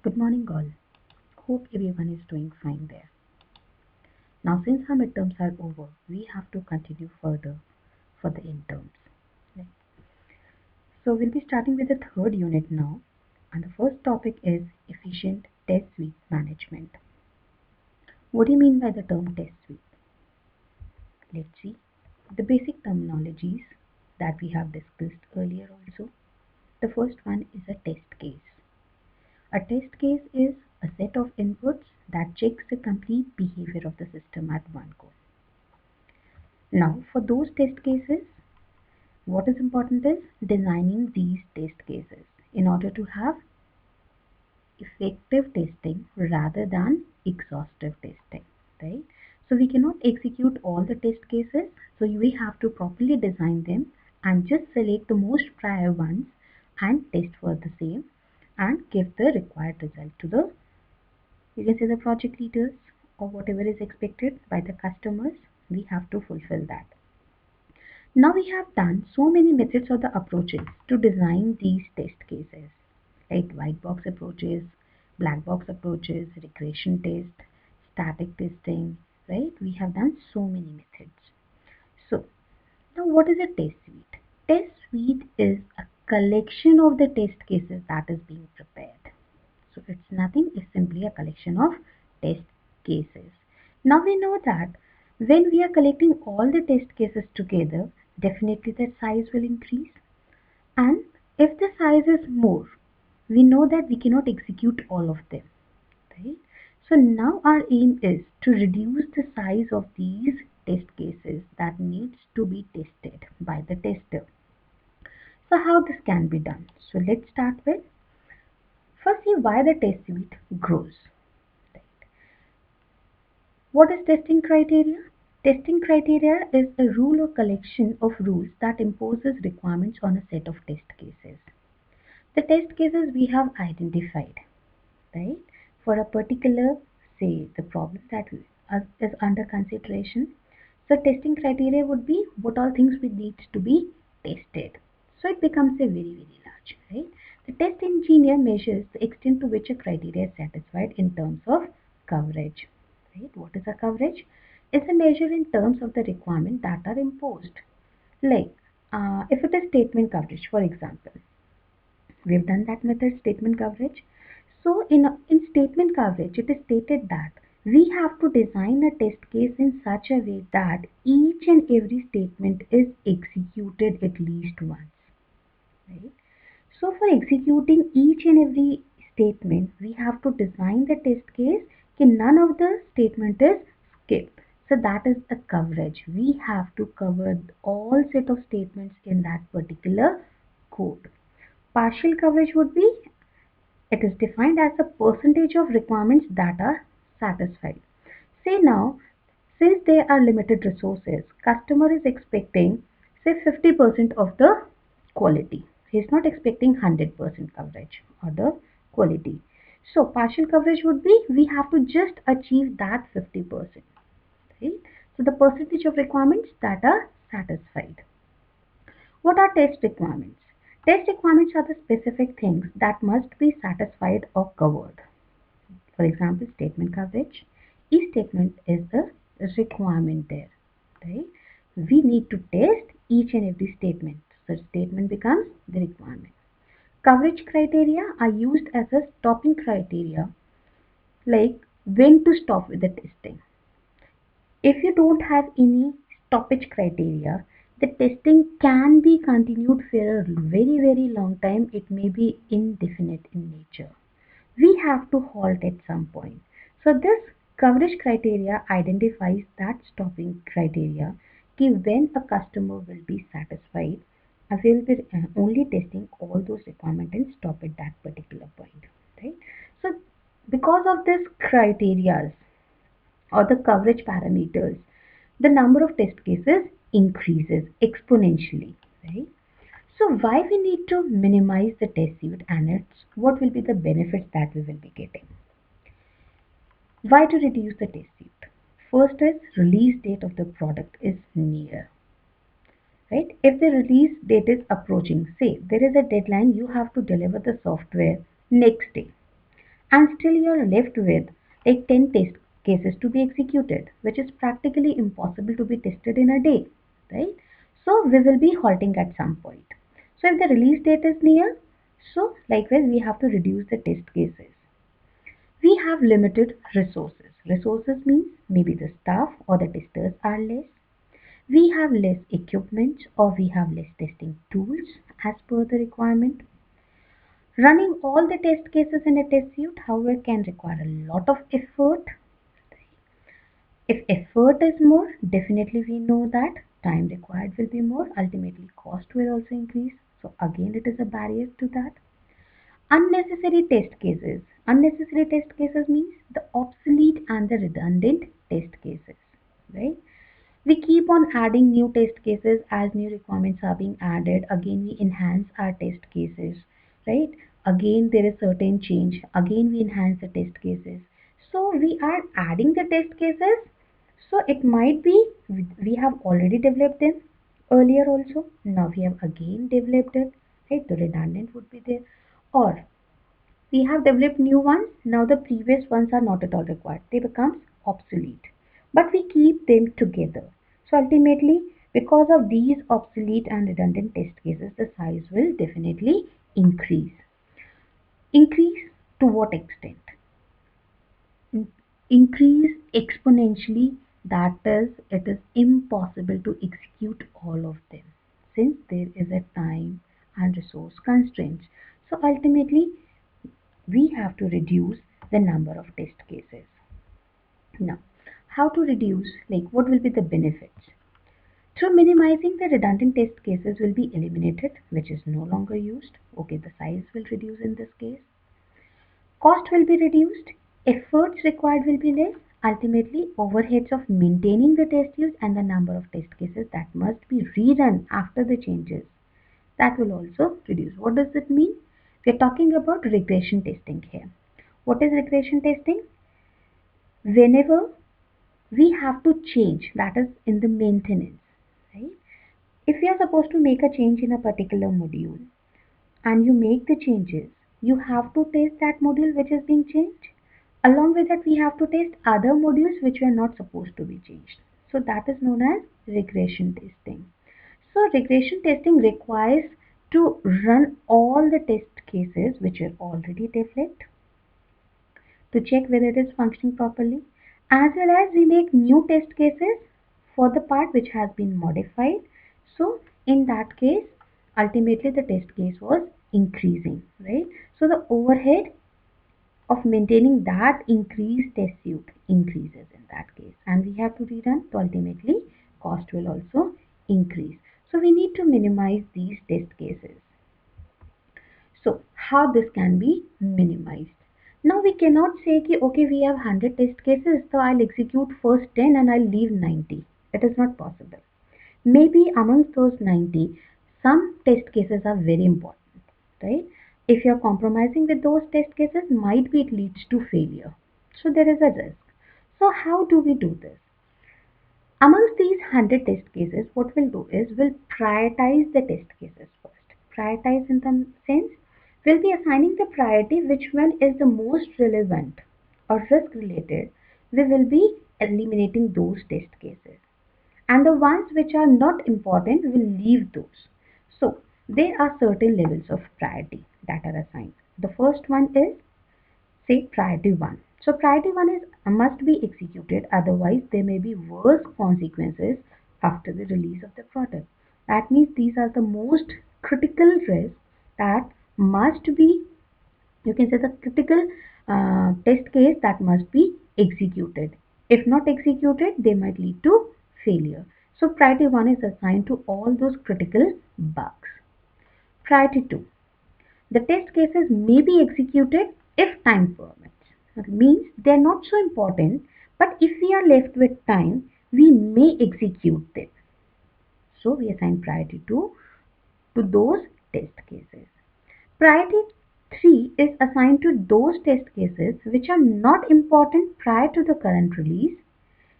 Good morning, all. Hope everyone is doing fine there. Now, since our midterms are over, we have to continue further for the interns. Right? So, we'll be starting with the third unit now, and the first topic is efficient test suite management. What do you mean by the term test suite? Let's see. The basic terminologies that we have discussed earlier also. The first one is a test case. A test case is a set of inputs that checks the complete behavior of the system at one go. Now, for those test cases, what is important is designing these test cases in order to have effective testing rather than exhaustive testing, right? So we cannot execute all the test cases, so we have to properly design them and just select the most prior ones and test for the same and give the required result to the, you can say, the project leaders, or whatever is expected by the customers. We have to fulfill that. Now we have done so many methods or the approaches to design these test cases, like white box approaches, black box approaches, regression test, static testing, right? We have done so many methods. So now what is a test suite? Test suite is a collection of the test cases that is being prepared. So it's nothing, it's simply a collection of test cases. Now we know that when we are collecting all the test cases together, definitely the size will increase. And if the size is more, we know that we cannot execute all of them, right? So now our aim is to reduce the size of these test cases that needs to be tested by the tester. So how this can be done? So let's start with first see why the test suite grows. What is testing criteria? Testing criteria is a rule or collection of rules that imposes requirements on a set of test cases. The test cases we have identified, right, for a particular, say, the problem that is under consideration. So testing criteria would be what all things we need to be tested. So it becomes a very, very large, right? The test engineer measures the extent to which a criteria is satisfied in terms of coverage. Right? What is a coverage? It's a measure in terms of the requirement that are imposed. Like if it is statement coverage, for example, we've done that method statement coverage. So in statement coverage, it is stated that we have to design a test case in such a way that each and every statement is executed at least once. Right? So for executing each and every statement, we have to design the test case that none of the statement is skipped. So that is the coverage. We have to cover all set of statements in that particular code. Partial coverage would be, it is defined as the percentage of requirements that are satisfied. Say now, since there are limited resources, customer is expecting say 50% of the quality. He is not expecting 100% coverage or the quality. So partial coverage would be we have to just achieve that 50%. Right? So the percentage of requirements that are satisfied. What are test requirements? Test requirements are the specific things that must be satisfied or covered. For example, statement coverage. Each statement is the requirement there. Right? We need to test each and every statement. So statement becomes the requirement. Coverage criteria are used as a stopping criteria, like when to stop with the testing. If you don't have any stoppage criteria, the testing can be continued for a very, very long time. It may be indefinite in nature. We have to halt at some point. So this coverage criteria identifies that stopping criteria कि when a customer will be satisfied, I will be only testing all those requirements and stop at that particular point. Right? So because of this criteria or the coverage parameters, the number of test cases increases exponentially. Right? So why we need to minimize the test suite and what will be the benefits that we will be getting? Why to reduce the test suite? First is release date of the product is near. Right? If the release date is approaching, say there is a deadline, you have to deliver the software next day, and still you're left with like 10 test cases to be executed, which is practically impossible to be tested in a day, right? So we will be halting at some point. So if the release date is near, so likewise we have to reduce the test cases. We have limited resources. Resources means maybe the staff or the testers are less. We have less equipment or we have less testing tools as per the requirement. Running all the test cases in a test suite, however, can require a lot of effort. If effort is more, definitely we know that time required will be more. Ultimately, cost will also increase. So again, it is a barrier to that. Unnecessary test cases. Unnecessary test cases means the obsolete and the redundant test cases, right? We keep on adding new test cases as new requirements are being added. Again, we enhance our test cases, right? Again, there is certain change. Again, we enhance the test cases. So we are adding the test cases. So it might be we have already developed them earlier also. Now we have again developed it, right? The redundant would be there. Or we have developed new ones, now the previous ones are not at all required. They become obsolete. But we keep them together. So ultimately, because of these obsolete and redundant test cases, the size will definitely increase. Increase to what extent? Increase exponentially, that is, it is impossible to execute all of them since there is a time and resource constraints. So ultimately, we have to reduce the number of test cases. Now, how to reduce, like what will be the benefits? Through minimizing the redundant test cases will be eliminated, which is no longer used. Okay, the size will reduce in this case. Cost will be reduced, efforts required will be less. Ultimately, overheads of maintaining the test use and the number of test cases that must be rerun after the changes, that will also reduce. What does it mean? We are talking about regression testing here. What is regression testing? Whenever we have to change, that is in the maintenance, right? If we are supposed to make a change in a particular module and you make the changes, you have to test that module which is being changed. Along with that, we have to test other modules which were not supposed to be changed. So that is known as regression testing. So regression testing requires to run all the test cases which are already developed to check whether it is functioning properly, as well as we make new test cases for the part which has been modified. So in that case, ultimately the test case was increasing, right? So the overhead of maintaining that increased test suite increases in that case, and we have to rerun. So ultimately cost will also increase. So we need to minimize these test cases. So how this can be minimized? Now we cannot say ki, okay, we have 100 test cases, so I'll execute first 10 and I'll leave 90. It is not possible. Maybe amongst those 90, some test cases are very important, right? If you're compromising with those test cases, might be it leads to failure. So there is a risk. So how do we do this? Amongst these 100 test cases, what we'll do is we'll prioritize the test cases first. Prioritize in the sense, we'll be assigning the priority which one is the most relevant or risk related. We will be eliminating those test cases. And the ones which are not important, we'll leave those. So there are certain levels of priority that are assigned. The first one is, say, priority 1. So priority 1 is must be executed, otherwise there may be worse consequences after the release of the product. That means these are the most critical risks that must be, you can say, the critical test case that must be executed. If not executed, they might lead to failure. So priority 1 is assigned to all those critical bugs. Priority 2, the test cases may be executed if time permits. That means they are not so important, but if we are left with time, we may execute them. So we assign priority 2 to those test cases. Priority 3 is assigned to those test cases which are not important prior to the current release.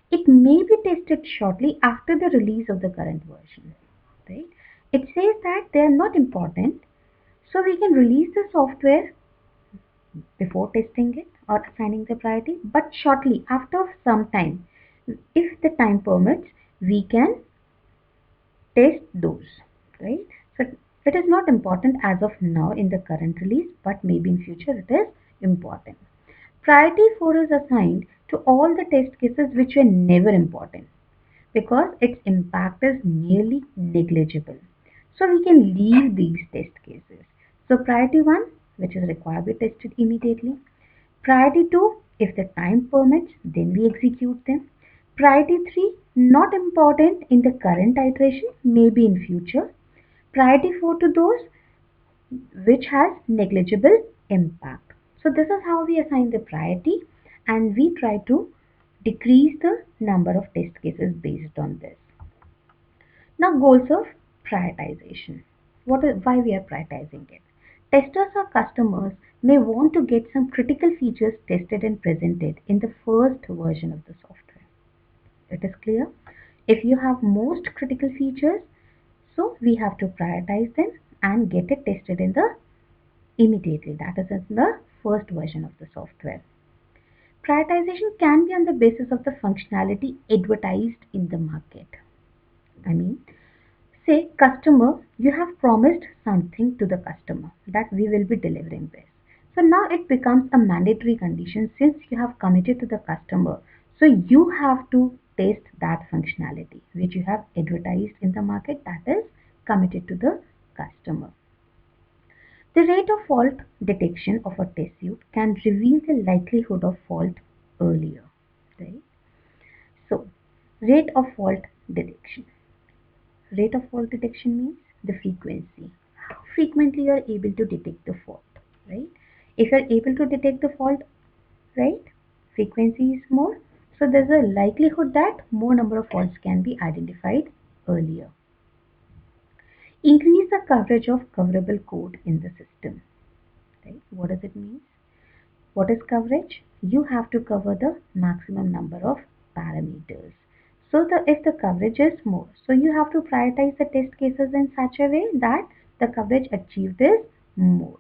It may be tested shortly after the release of the current version. Right? It says that they are not important, so we can release the software before testing it or assigning the priority, but shortly after some time, if the time permits, we can test those, right? So it is not important as of now in the current release, but maybe in future it is important. Priority 4 is assigned to all the test cases which were never important because its impact is nearly negligible. So we can leave these test cases. So priority 1, which is required to be tested immediately. Priority 2, if the time permits, then we execute them. Priority 3, not important in the current iteration, maybe in future. Priority 4 to those which has negligible impact. So this is how we assign the priority, and we try to decrease the number of test cases based on this. Now, goals of prioritization. Why we are prioritizing it? Testers or customers may want to get some critical features tested and presented in the first version of the software. It is clear. If you have most critical features, so we have to prioritize them and get it tested in the immediately. That is in the first version of the software. Prioritization can be on the basis of the functionality advertised in the market. I mean, say, customer, you have promised something to the customer that we will be delivering this. So now it becomes a mandatory condition since you have committed to the customer. So you have to test that functionality which you have advertised in the market, that is committed to the customer. The rate of fault detection of a test suite can reveal the likelihood of fault earlier. Right? So, rate of fault detection. Rate of fault detection means the frequency. How frequently you are able to detect the fault, right? If you are able to detect the fault, right, frequency is more. So there's a likelihood that more number of faults can be identified earlier. Increase the coverage of coverable code in the system. Right? What does it mean? What is coverage? You have to cover the maximum number of parameters. So if the coverage is more, so you have to prioritize the test cases in such a way that the coverage achieved is more.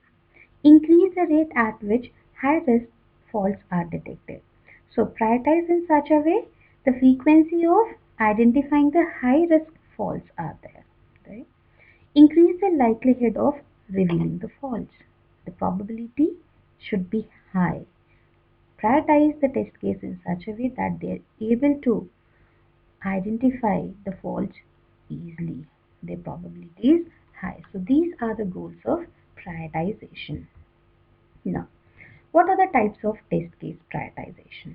Increase the rate at which high risk faults are detected. So prioritize in such a way the frequency of identifying the high risk faults are there. Right? Increase the likelihood of revealing the faults. The probability should be high. Prioritize the test case in such a way that they are able to identify the faults easily. Their probability is high. So these are the goals of prioritization. Now, what are the types of test case prioritization?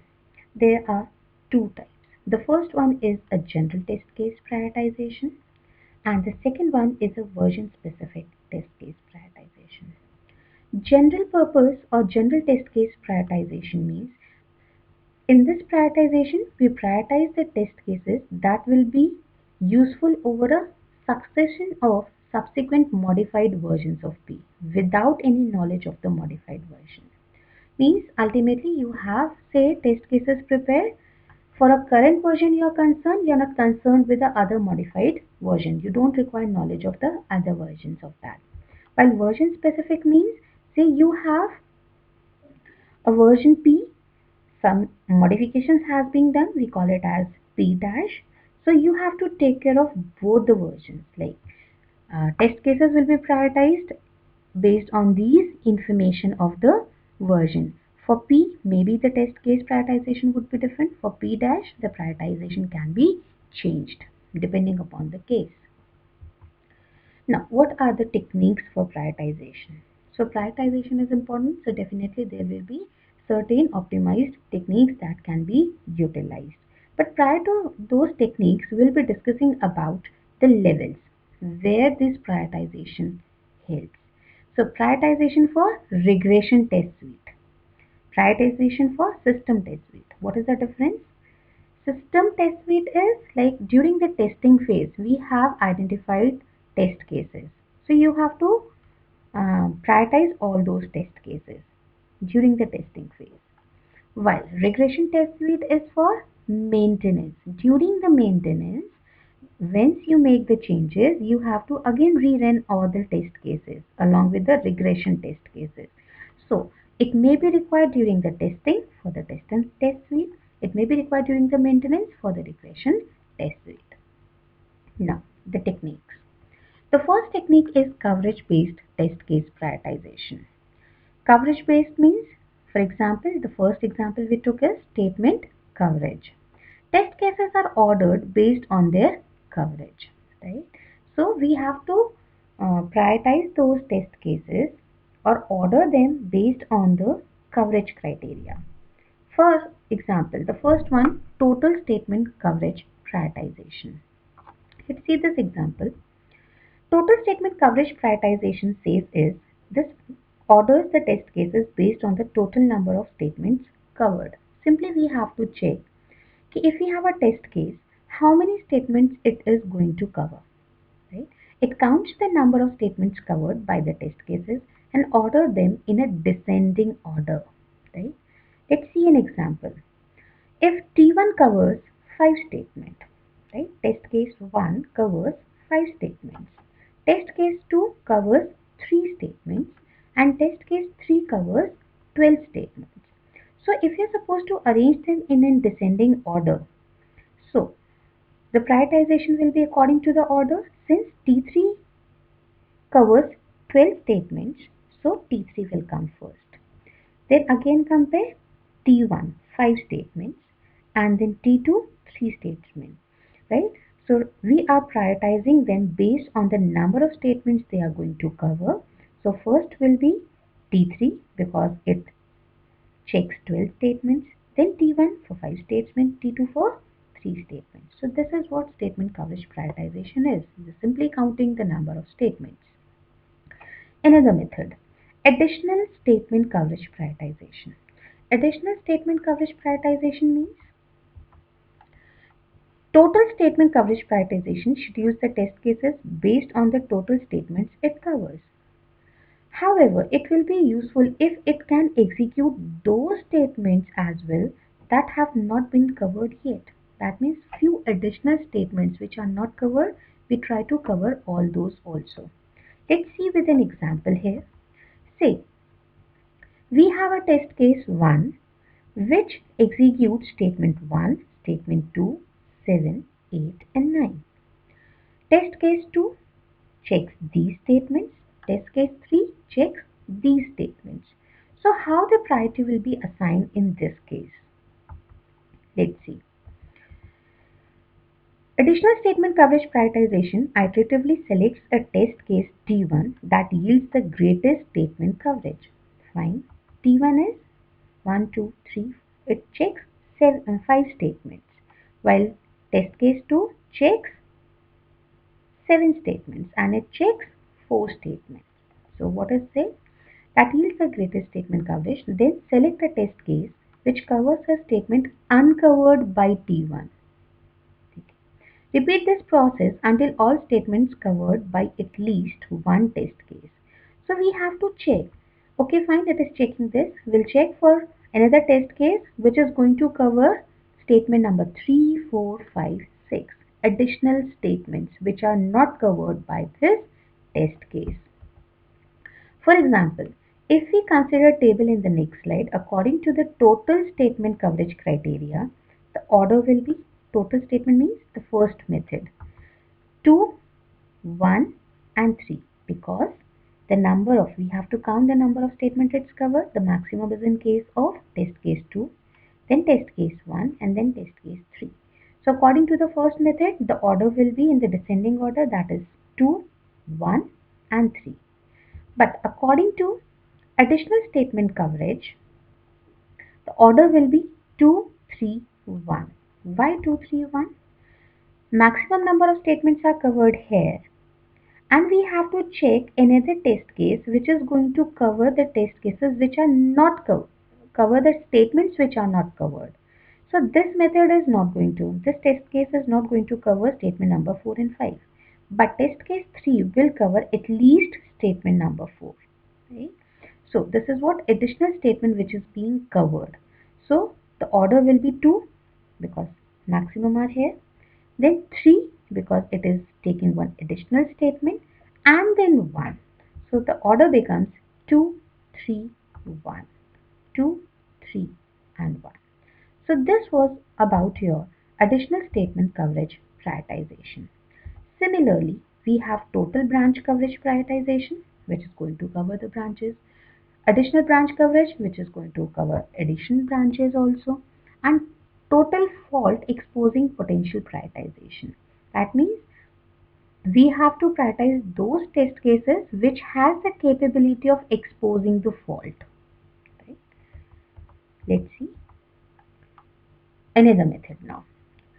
There are two types. The first one is a general test case prioritization, and the second one is a version specific test case prioritization. General purpose or general test case prioritization means in this prioritization, we prioritize the test cases that will be useful over a succession of subsequent modified versions of P without any knowledge of the modified version. Means ultimately you have say test cases prepared for a current version you are concerned, you are not concerned with the other modified version. You don't require knowledge of the other versions of that. While version specific means say you have a version P, some modifications has been done, we call it as P dash. So you have to take care of both the versions, like test cases will be prioritized based on these information of the version. For P, maybe the test case prioritization would be different. For P dash, the prioritization can be changed depending upon the case. Now, what are the techniques for prioritization? So, prioritization is important. So, definitely there will be certain optimized techniques that can be utilized. But prior to those techniques, we'll be discussing about the levels where this prioritization helps. So, prioritization for regression test suite, prioritization for system test suite. What is the difference? System test suite is like during the testing phase, we have identified test cases. So you have to prioritize all those test cases during the testing phase. While regression test suite is for maintenance. During the maintenance, once you make the changes, you have to again rerun all the test cases along with the regression test cases. So It may be required during the testing for the test and test suite. It may be required during the maintenance for the regression test suite. Now, the techniques. The first technique is coverage-based test case prioritization. Coverage-based means, for example, the first example we took is statement coverage. Test cases are ordered based on their coverage, right? So we have to prioritize those test cases or order them based on the coverage criteria. For example, the first one, total statement coverage prioritization. Let's see this example. Total statement coverage prioritization says is this orders the test cases based on the total number of statements covered. Simply we have to check if we have a test case, how many statements it is going to cover. Right? It counts the number of statements covered by the test cases and order them in a descending order. Right? Let's see an example. If T1 covers 5 statements, right? Test case 1 covers 5 statements. Test case 2 covers 3 statements and test case 3 covers 12 statements. So if you're supposed to arrange them in a descending order, so the prioritization will be according to the order. Since T3 covers 12 statements, so T3 will come first. Then again compare T1 5 statements and then T2 3 statements, right? So we are prioritizing them based on the number of statements they are going to cover. So first will be T3 because it checks 12 statements, then T1 for 5 statements, T2 for 3 statements. So this is what statement coverage prioritization is. It is simply counting the number of statements. Another method, additional statement coverage prioritization. Additional statement coverage prioritization means total statement coverage prioritization schedules the test cases based on the total statements it covers. However, it will be useful if it can execute those statements as well that have not been covered yet. That means few additional statements which are not covered, we try to cover all those also. Let's see with an example here. Say, we have a test case 1 which executes statement 1, statement 2, 7, 8 and 9. Test case 2 checks these statements. Test case 3 checks these statements. So how the priority will be assigned in this case? Let's see. Additional statement coverage prioritization iteratively selects a test case T1 that yields the greatest statement coverage. Fine. T1 is 1, 2, 3. It checks 5 statements, while test case 2 checks 7 statements and it checks 4 statements. So what is it? That yields the greatest statement coverage. Then select a test case which covers a statement uncovered by T1. Repeat this process until all statements covered by at least one test case. So we have to check. Okay, fine, it is checking this. We'll check for another test case which is going to cover statement number 3, 4, 5, 6. Additional statements which are not covered by this test case. For example, if we consider a table in the next slide, according to the total statement coverage criteria, the order will be total statement means the first method 2, 1 and 3 because the number of we have to count the number of statements it's covered. The maximum is in case of test case 2, then test case 1 and then test case 3. So according to the first method, the order will be in the descending order, that is 2, 1 and 3. But according to additional statement coverage, the order will be 2, 3, 1. Why 2, 3, 1? Maximum number of statements are covered here. And we have to check another test case which is going to cover the test cases which are not cover the statements which are not covered. So this method is not going to, this test case is not going to cover statement number 4 and 5. But test case 3 will cover at least statement number 4. Right? So this is what additional statement which is being covered. So the order will be 2 because maximum are here. Then 3 because it is taking one additional statement and then 1. So the order becomes 2, 3, 1. 2, 3, and 1. So this was about your additional statement coverage prioritization. Similarly, we have total branch coverage prioritization, which is going to cover the branches, additional branch coverage, which is going to cover additional branches also, and total fault exposing potential prioritization. That means we have to prioritize those test cases which has the capability of exposing the fault. Right? Let's see another method now.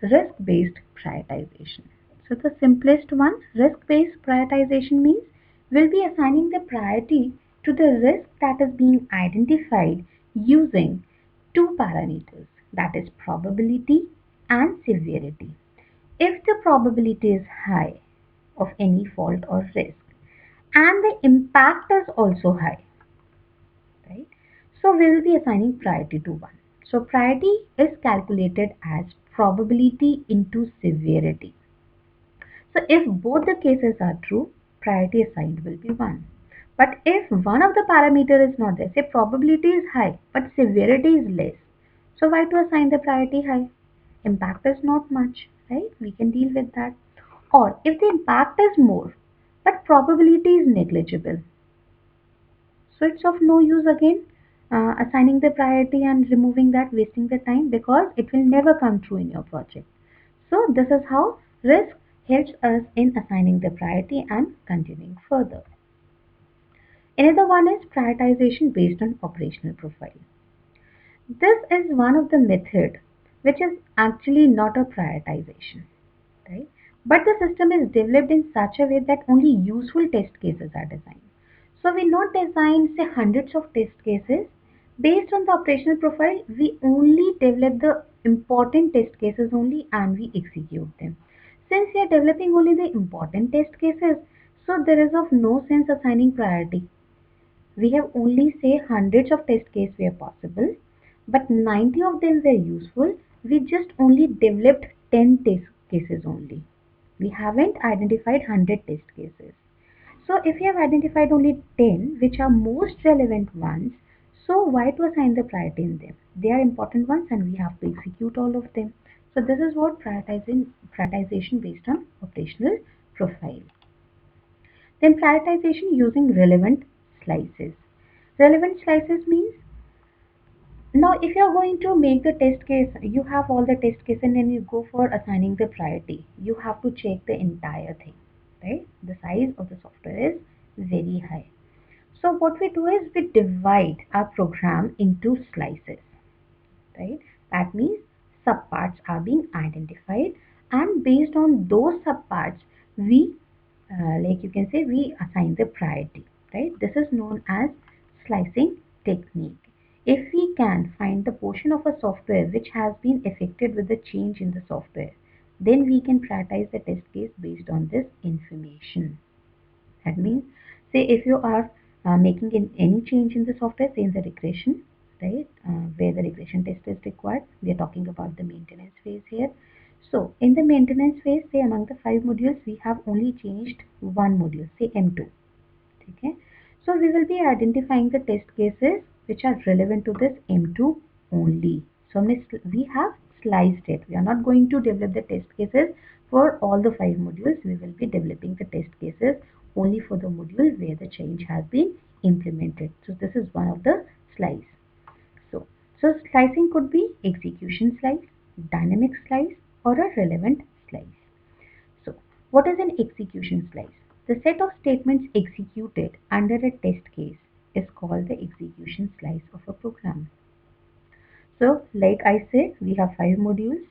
Risk-based prioritization. So the simplest one, risk-based prioritization means we'll be assigning the priority to the risk that is being identified using two parameters, that is probability and severity. If the probability is high of any fault or risk and the impact is also high, right? So we will be assigning priority to one. So priority is calculated as probability into severity. So if both the cases are true, priority assigned will be 1. But if one of the parameter is not there, say probability is high but severity is less, so why to assign the priority high? Impact is not much, right? We can deal with that. Or if the impact is more but probability is negligible, so it's of no use again assigning the priority and removing that, wasting the time, because it will never come true in your project. So this is how risk helps us in assigning the priority and continuing further. Another one is prioritization based on operational profile. This is one of the method which is actually not a prioritization, right? But the system is developed in such a way that only useful test cases are designed. So we not design say hundreds of test cases. Based on the operational profile, we only develop the important test cases only and we execute them. Since we are developing only the important test cases, so there is of no sense assigning priority. We have only say hundreds of test cases were possible, but 90 of them were useful. We just only developed 10 test cases only. We haven't identified 100 test cases. So if you have identified only 10 which are most relevant ones, so why to assign the priority in them? They are important ones and we have to execute all of them. So this is what prioritization based on operational profile. Then prioritization using relevant slices. Relevant slices means now if you are going to make the test case, you have all the test case and then you go for assigning the priority. You have to check the entire thing, right? The size of the software is very high. So what we do is we divide our program into slices, right? That means subparts are being identified and based on those subparts, we like you can say we assign the priority, right? This is known as slicing technique. If we can find the portion of a software which has been affected with the change in the software, then we can prioritize the test case based on this information. That means, say if you are making any change in the software, say in the regression, right, where the regression test is required, we are talking about the maintenance phase here. So in the maintenance phase, say among the 5 modules, we have only changed one module, say M2. Okay. So we will be identifying the test cases which are relevant to this M2 only. So we have sliced it. We are not going to develop the test cases for all the 5 modules. We will be developing the test cases only for the module where the change has been implemented. So this is one of the slice. So slicing could be execution slice, dynamic slice, or a relevant slice. So, what is an execution slice? The set of statements executed under a test case is called the execution slice of a program. So, like I said, we have 5 modules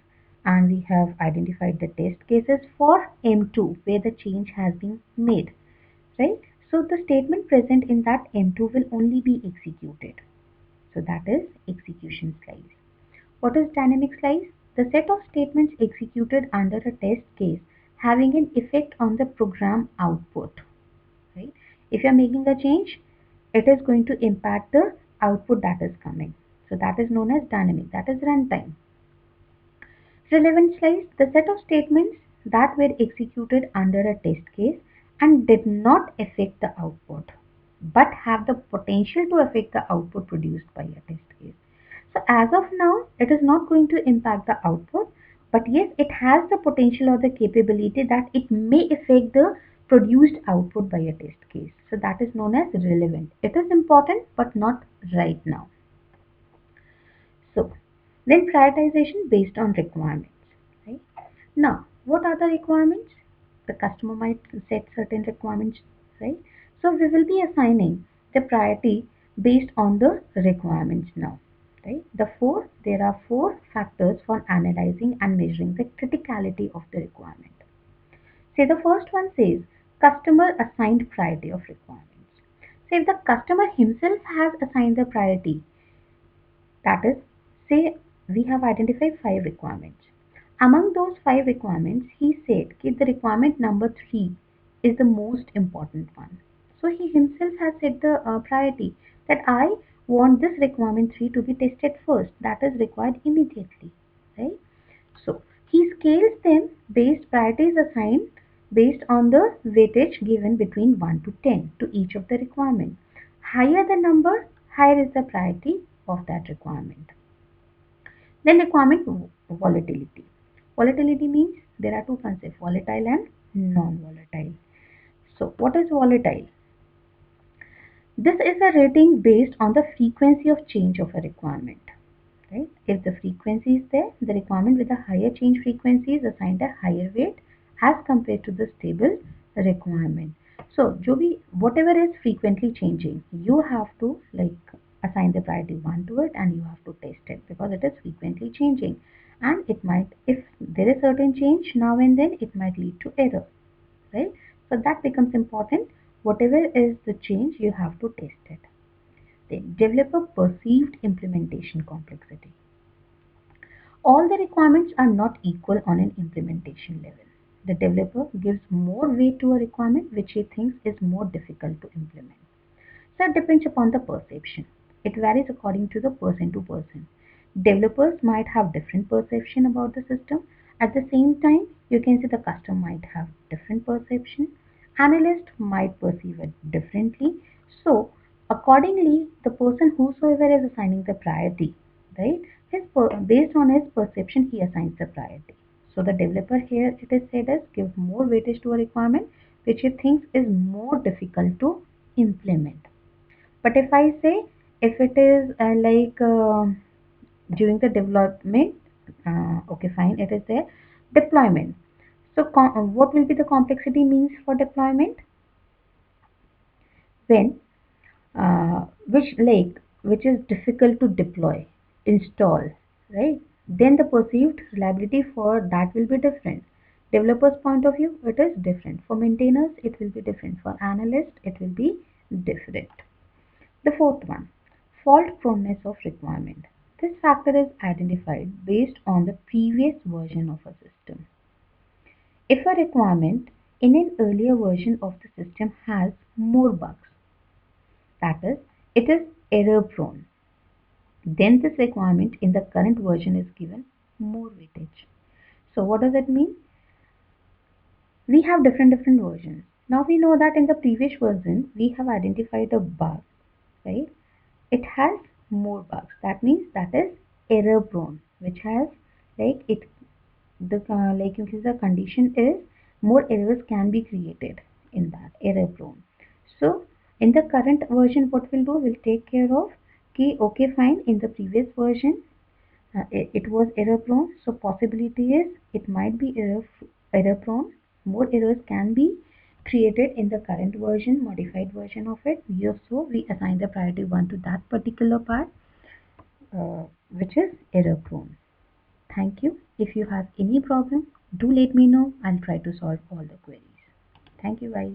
and we have identified the test cases for M2 where the change has been made, right? So, the statement present in that M2 will only be executed. So, that is execution slice. What is dynamic slice? The set of statements executed under a test case having an effect on the program output. Right? If you are making a change, it is going to impact the output that is coming. So that is known as dynamic. That is runtime. Relevant slice, the set of statements that were executed under a test case and did not affect the output, but have the potential to affect the output produced by a test as of now, it is not going to impact the output, but yes, it has the potential or the capability that it may affect the produced output by a test case. So that is known as relevant. It is important, but not right now. So then prioritization based on requirements. Right? Now, what are the requirements? The customer might set certain requirements, right? So we will be assigning the priority based on the requirements now, right? There are four factors for analyzing and measuring the criticality of the requirement. Say the first one says customer assigned priority of requirements. So if the customer himself has assigned the priority, that is, say we have identified five requirements. Among those five requirements, he said that the requirement number three is the most important one. So he himself has set the priority that I want this requirement three to be tested first. That is required immediately, right? So he scales them based priorities assigned based on the weightage given between 1 to 10 to each of the requirements. Higher the number, higher is the priority of that requirement. Then requirement volatility. Volatility means there are two concepts, volatile and non-volatile. So what is volatile? This is a rating based on the frequency of change of a requirement. Right? If the frequency is there, the requirement with a higher change frequency is assigned a higher weight as compared to the stable requirement. So, whatever is frequently changing, you have to assign the priority 1 to it and you have to test it because it is frequently changing. And it might, if there is certain change now and then, it might lead to error, right? So that becomes important. Whatever is the change, you have to test it. Then developer perceived implementation complexity. All the requirements are not equal on an implementation level. The developer gives more weight to a requirement which he thinks is more difficult to implement. So it depends upon the perception. It varies according to the person to person. Developers might have different perception about the system. At the same time, you can see the customer might have different perception. Analyst might perceive it differently. So accordingly, the person whosoever is assigning the priority, right, based on his perception, he assigns the priority. So the developer here, it is said as gives more weightage to a requirement which he thinks is more difficult to implement. But if I say if it is during the development, okay, fine, it is there. Deployment. So what will be the complexity means for deployment? When which is difficult to deploy, install, right? Then the perceived reliability for that will be different. Developers' point of view, it is different. For maintainers, it will be different. For analysts, it will be different. The fourth one, fault proneness of requirement. This factor is identified based on the previous version of a system. If a requirement in an earlier version of the system has more bugs, that is, it is error prone, then this requirement in the current version is given more weightage. So what does it mean? We have different versions. Now we know that in the previous version we have identified a bug, right? It has more bugs. That means that is error prone, which has like it the like you see the condition is more errors can be created in that error prone. So in the current version, what we'll do, we'll take care of key. Okay, fine. In the previous version, it was error prone, so possibility is it might be error prone. More errors can be created in the current version, modified version of it. So we assign the priority 1 to that particular part, which is error prone. Thank you. If you have any problem, do let me know. I'll try to solve all the queries. Thank you guys.